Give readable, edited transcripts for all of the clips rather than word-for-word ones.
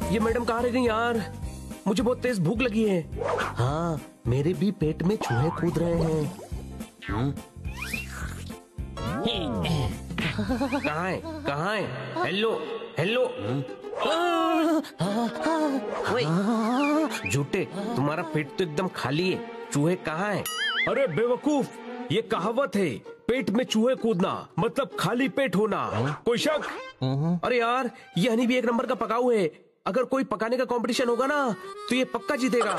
ये मैडम कहाँ रह गई यार? मुझे बहुत तेज भूख लगी है। हाँ, मेरे भी पेट में चूहे कूद रहे हैं। कहाँ है? कहाँ है? Hello hello. झूठे, तुम्हारा पेट तो एकदम खाली है, चूहे कहाँ हैं? अरे बेवकूफ, ये कहावत है, पेट में चूहे कूदना मतलब खाली पेट होना। कोई शक? अरे यार, ये हनी भी एक नंबर का पकाऊ है। अगर कोई पकाने का कंपटीशन होगा ना तो ये पक्का जीतेगा।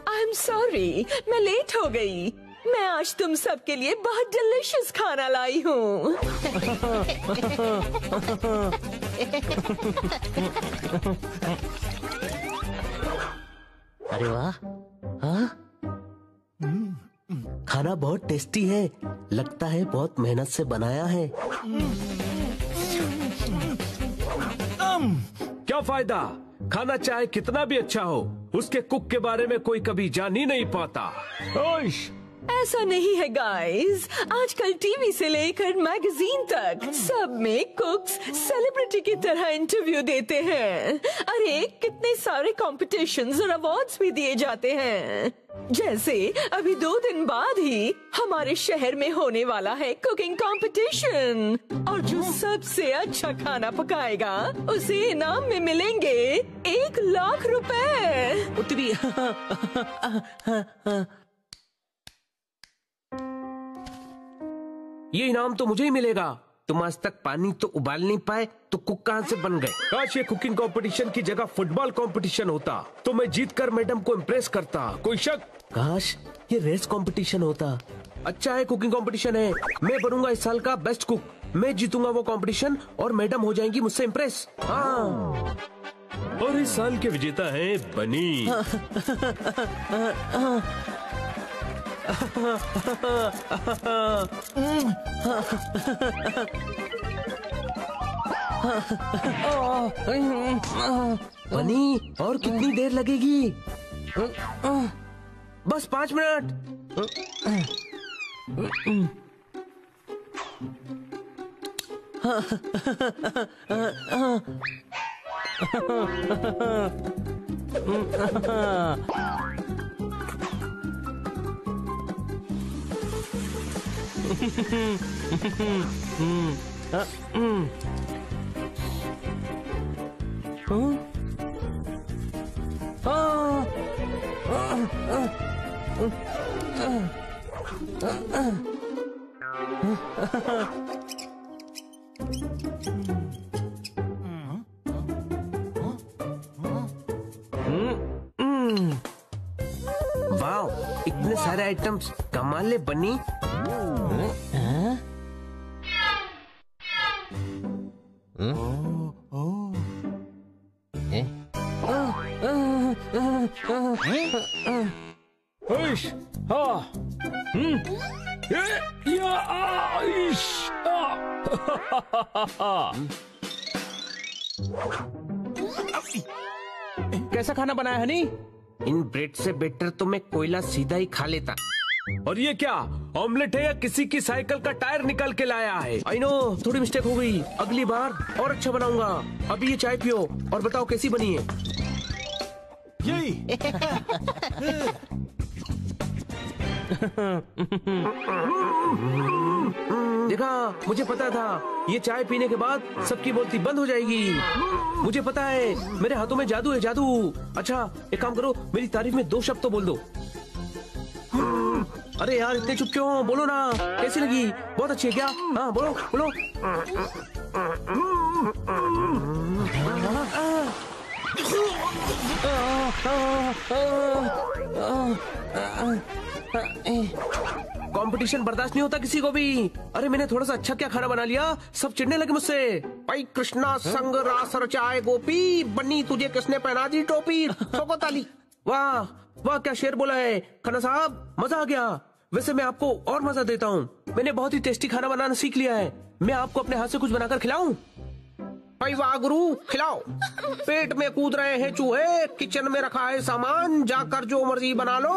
आई एम सॉरी, मैं लेट हो गई। मैं आज तुम सबके लिए बहुत डिलीशियस खाना लाई हूँ। अरे वाह, हाँ? खाना बहुत टेस्टी है, लगता है बहुत मेहनत से बनाया है। क्या फायदा, खाना चाहे कितना भी अच्छा हो, उसके कुक के बारे में कोई कभी जान ही नहीं पाता। ओश! ऐसा नहीं है गाइस, आजकल टीवी से लेकर मैगजीन तक सब में कुक्स सेलिब्रिटी की तरह इंटरव्यू देते हैं। अरे कितने सारे कॉम्पिटिशन्स और अवार्ड्स भी दिए जाते हैं। जैसे अभी 2 दिन बाद ही हमारे शहर में होने वाला है कुकिंग कंपटीशन, और जो सबसे अच्छा खाना पकाएगा उसे इनाम में मिलेंगे 1 लाख रुपए। उतरी ये इनाम तो मुझे ही मिलेगा। तुम आज तक पानी तो उबाल नहीं पाए तो कुक कहाँ से बन गए? काश ये कुकिंग कंपटीशन की जगह फुटबॉल कंपटीशन होता तो मैं जीतकर मैडम को इम्प्रेस करता। कोई शक? काश ये रेस कंपटीशन होता। अच्छा है, कुकिंग कंपटीशन है, मैं बनूंगा इस साल का बेस्ट कुक। मैं जीतूंगा वो कंपटीशन और मैडम हो जाएंगी मुझसे इम्प्रेस। हाँ, और इस साल के विजेता हैं बनी। बनी, और कितनी देर लगेगी? बस 5 मिनट। वाह, इतने सारे आइटम्स, कमाल है बनी। कैसा खाना बनाया हनी? इन ब्रेड से बेटर तो मैं कोयला सीधा ही खा लेता। और ये क्या ऑमलेट है या किसी की साइकिल का टायर निकल के लाया है? आई नो, थोड़ी मिस्टेक हो गई, अगली बार और अच्छा बनाऊंगा। अभी ये चाय पियो और बताओ कैसी बनी है। यही देखा, मुझे पता था ये चाय पीने के बाद सबकी बोलती बंद हो जाएगी। मुझे पता है, मेरे हाथों में जादू है, जादू। अच्छा एक काम करो, मेरी तारीफ में 2 शब्द तो बोल दो। अरे यार इतने चुप क्यों हो? बोलो ना, कैसी लगी? बहुत अच्छी है क्या? हाँ बोलो बोलो। कंपटीशन बर्दाश्त नहीं होता किसी को भी। अरे मैंने थोड़ा सा अच्छा क्या खाना बना लिया, सब चिढ़ने लगे मुझसे। भाई कृष्णा संग रास रचाए गोपी, बनी तुझे किसने पहना दी टोपी। ठोको ताली। वाह वाह, क्या शेर बोला है खाना साहब, मजा आ गया। वैसे मैं आपको और मजा देता हूँ, मैंने बहुत ही टेस्टी खाना बनाना सीख लिया है। मैं आपको अपने हाथ से कुछ बनाकर खिलाऊं? भाई वाह गुरु, खिलाओ। पेट में कूद रहे हैं चूहे, किचन में रखा है सामान, जाकर जो मर्जी बना लो,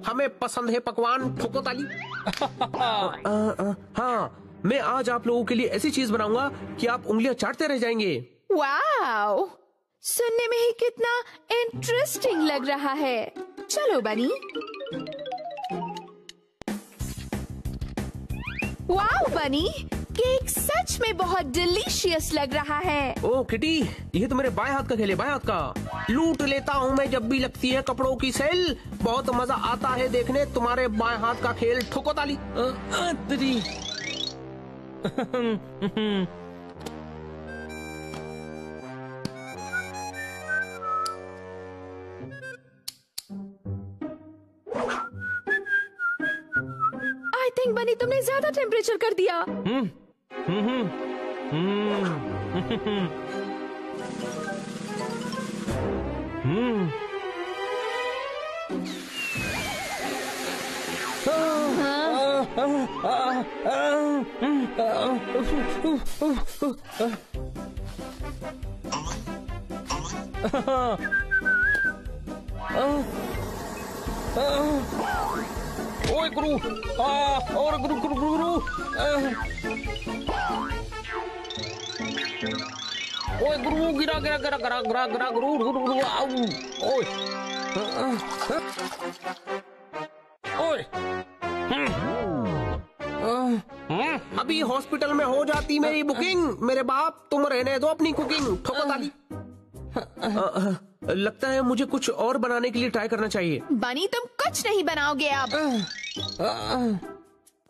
हमें पसंद है पकवान ठोको ताली। हाँ, मैं आज आप लोगों के लिए ऐसी चीज बनाऊंगा कि आप उंगलियां चाटते रह जाएंगे। वाओ, सुनने में ही कितना इंटरेस्टिंग लग रहा है। चलो बनी। वाओ बनी, केक सच में बहुत डिलीशियस लग रहा है। ओ किटी, ये तो मेरे बाएं हाथ का खेल है, बाएं हाथ का। लूट लेता हूँ मैं जब भी लगती है कपड़ों की सेल। बहुत मजा आता है देखने तुम्हारे बाएं हाथ का खेल, ठोको ताली। आई थिंक बनी तुमने ज्यादा टेम्परेचर कर दिया। ओए गुरु, और गुरु गुरु गुरु, ओए गुरु, गिरा गिरा गिरा गिरा गिरा गिरा गुरु गुरु गुरु, ओए ओए, अभी हॉस्पिटल में हो जाती मेरी बुकिंग। मेरे बाप, तुम रहने दो अपनी कुकिंग, ठोको ताली। लगता है मुझे कुछ और बनाने के लिए ट्राई करना चाहिए। बनी तुम कुछ नहीं बनाओगे अब।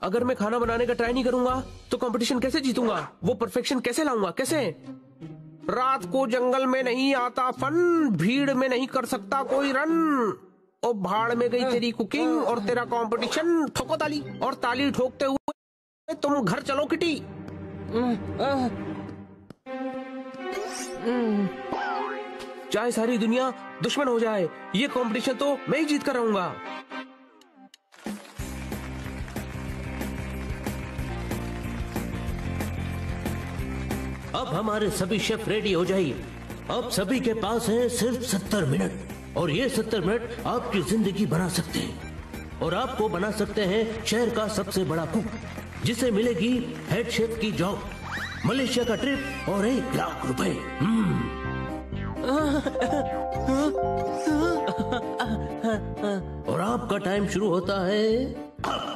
अगर मैं खाना बनाने का ट्राई नहीं करूंगा तो कंपटीशन कैसे जीतूंगा? वो परफेक्शन कैसे लाऊंगा? कैसे? रात को जंगल में नहीं आता फन, भीड़ में नहीं कर सकता कोई रन। ओ भाड़ में गई तेरी कुकिंग और तेरा कंपटीशन, ठोको ताली। और ताली ठोकते हुए तुम घर चलो किटी। चाहे सारी दुनिया दुश्मन हो जाए, ये कंपटीशन तो मैं ही जीत कर रहूंगा। अब हमारे सभी शेफ रेडी हो जाइए। अब सभी के पास है सिर्फ 70 मिनट, और ये 70 मिनट आपकी जिंदगी बना सकते हैं। और आपको बना सकते हैं शहर का सबसे बड़ा कुक, जिसे मिलेगी हेड शेफ की जॉब, मलेशिया का ट्रिप और 1 लाख रुपए। और आपका टाइम शुरू होता है अब।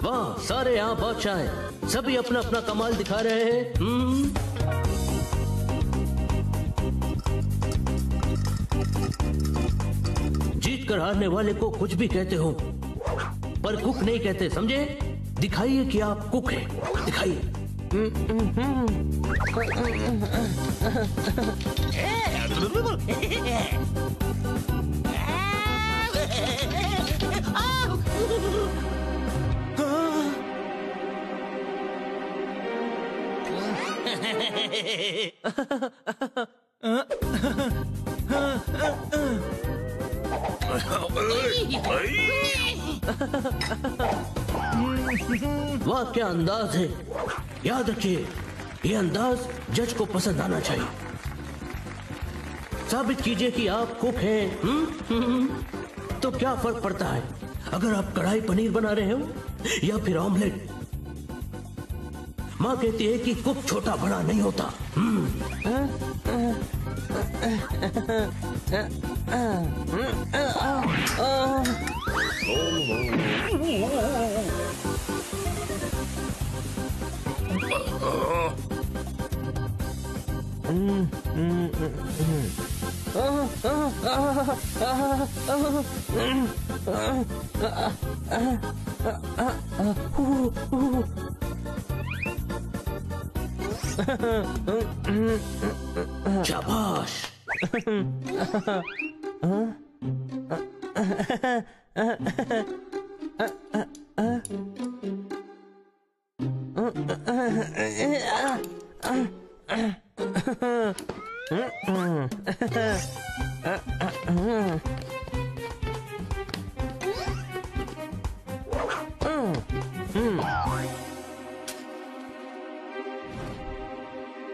वाह, सारे यहाँ बादशाह हैं, सभी अपना अपना कमाल दिखा रहे हैं। जीत कर हारने वाले को कुछ भी कहते हो, पर कुक नहीं कहते, समझे? दिखाइए कि आप कुक हैं, दिखाइए। वाह, क्या अंदाज है। याद रखिए, ये अंदाज जज को पसंद आना चाहिए। साबित कीजिए कि आप कुक हैं। तो क्या फर्क पड़ता है अगर आप कढ़ाई पनीर बना रहे हो या फिर ऑमलेट? माँ कहती है कि कुक छोटा बड़ा नहीं होता। शाबाश।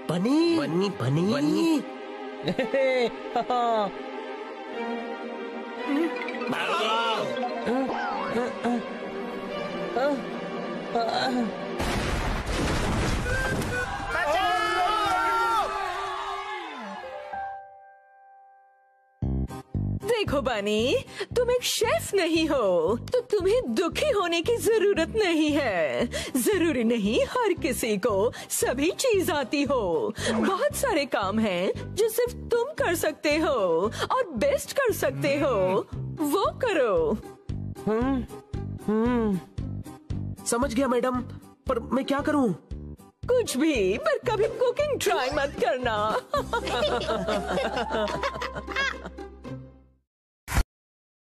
बनी बनी बनी बनी। देखो बनी, तुम एक शेफ नहीं हो तो तुम्हें दुखी होने की जरूरत नहीं है। जरूरी नहीं हर किसी को सभी चीज आती हो। बहुत सारे काम हैं जो सिर्फ तुम कर सकते हो और बेस्ट कर सकते हो, वो करो। समझ गया मैडम, पर मैं क्या करूं? कुछ भी, पर कभी कुकिंग ट्राई मत करना।